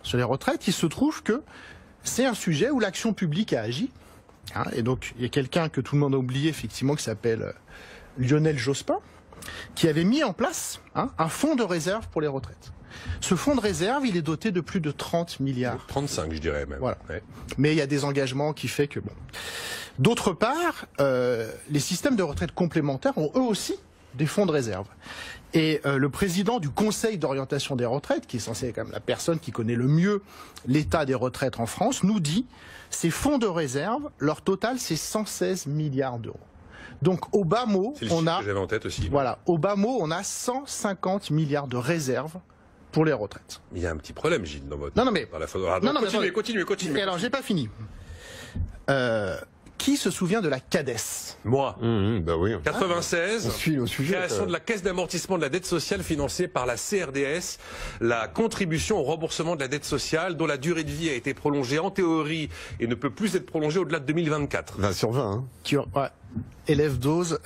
sur les retraites, il se trouve que c'est un sujet où l'action publique a agi. Hein, et donc, il y a quelqu'un que tout le monde a oublié, effectivement, qui s'appelle Lionel Jospin, qui avait mis en place un fonds de réserve pour les retraites. Ce fonds de réserve, il est doté de plus de 30 milliards. 35, je dirais même. Voilà. Ouais. Mais il y a des engagements qui fait que bon. D'autre part, les systèmes de retraite complémentaires ont eux aussi des fonds de réserve. Et le président du Conseil d'orientation des retraites, qui est censé être quand même la personne qui connaît le mieux l'état des retraites en France, nous dit ces fonds de réserve, leur total, c'est 116 milliards d'euros. Donc, au bas mot, on a, j'avais en tête aussi. voilà, au bas mot, on a 150 milliards de réserves pour les retraites. Il y a un petit problème, Gilles, dans votre. Non, non, mais. Dans la continuez. Et alors, j'ai pas fini. Qui se souvient de la CADES? Moi. Bah oui. 96. On suit au sujet. Création de la caisse d'amortissement de la dette sociale financée par la CRDS, la contribution au remboursement de la dette sociale dont la durée de vie a été prolongée en théorie et ne peut plus être prolongée au-delà de 2024. 20 sur 20. Hein. Ouais. Élève dose,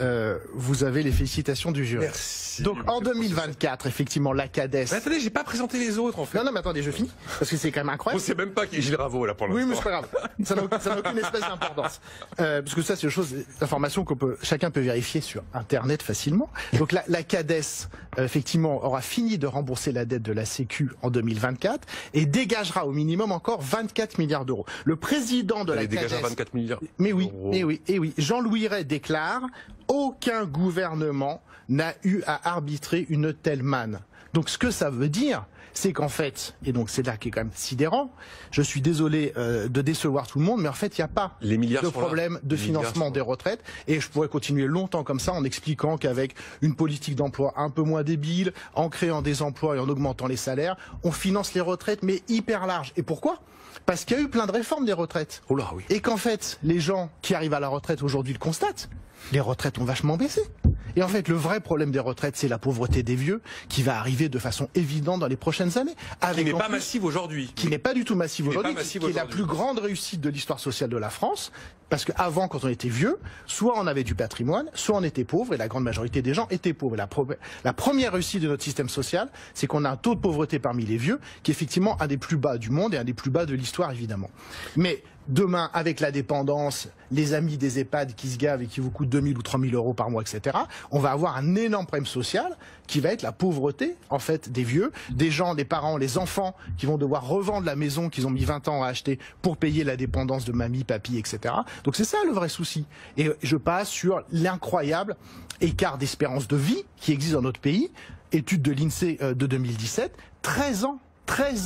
vous avez les félicitations du jury. Merci. Donc en 2024, effectivement, la CADES... Mais attendez, j'ai pas présenté les autres en fait. Non, mais attendez, je finis, parce que c'est quand même On incroyable. sait même pas qui est Gilles Ravaud là pour l'instant. Oui, mais c'est pas grave. Ça n'a aucune espèce d'importance. Parce que ça, c'est des informations chacun peut vérifier sur Internet facilement. Donc la CADES, effectivement, aura fini de rembourser la dette de la Sécu en 2024 et dégagera au minimum encore 24 milliards d'euros. Le président de la CADES... dégagera 24 milliards. Mais oui, d'euros. oui. Jean-Louis Ray déclare: aucun gouvernement n'a eu à arbitrer une telle manne. Donc ce que ça veut dire, c'est qu'en fait, et donc c'est là qui est quand même sidérant, je suis désolé de décevoir tout le monde, mais en fait il n'y a pas de problème de financement des retraites, et je pourrais continuer longtemps comme ça en expliquant qu'avec une politique d'emploi un peu moins débile, en créant des emplois et en augmentant les salaires, on finance les retraites mais hyper large. Et pourquoi ? Parce qu'il y a eu plein de réformes des retraites. Oh là, oui. Et qu'en fait, les gens qui arrivent à la retraite aujourd'hui le constatent. Les retraites ont vachement baissé. Et en fait, le vrai problème des retraites, c'est la pauvreté des vieux, qui va arriver de façon évidente dans les prochaines années. Qui n'est pas massive aujourd'hui. Qui n'est pas du tout massive aujourd'hui, qui est la plus grande réussite de l'histoire sociale de la France. Parce qu'avant, quand on était vieux, soit on avait du patrimoine, soit on était pauvre, et la grande majorité des gens étaient pauvres. La première réussite de notre système social, c'est qu'on a un taux de pauvreté parmi les vieux, qui est effectivement un des plus bas du monde et un des plus bas de l'histoire, évidemment. Mais demain, avec la dépendance, les amis des EHPAD qui se gavent et qui vous coûtent 2000 ou 3000 euros par mois, etc., on va avoir un énorme problème social qui va être la pauvreté, en fait, des vieux, des gens, des parents, les enfants qui vont devoir revendre la maison qu'ils ont mis 20 ans à acheter pour payer la dépendance de mamie, papy, etc. Donc c'est ça le vrai souci. Et je passe sur l'incroyable écart d'espérance de vie qui existe dans notre pays. Étude de l'INSEE de 2017, 13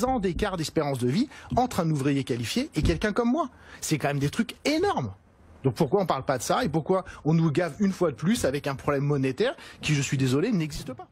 ans d'écart d'espérance de vie entre un ouvrier qualifié et quelqu'un comme moi. C'est quand même des trucs énormes. Donc pourquoi on ne parle pas de ça et pourquoi on nous gave une fois de plus avec un problème monétaire qui, je suis désolé, n'existe pas ?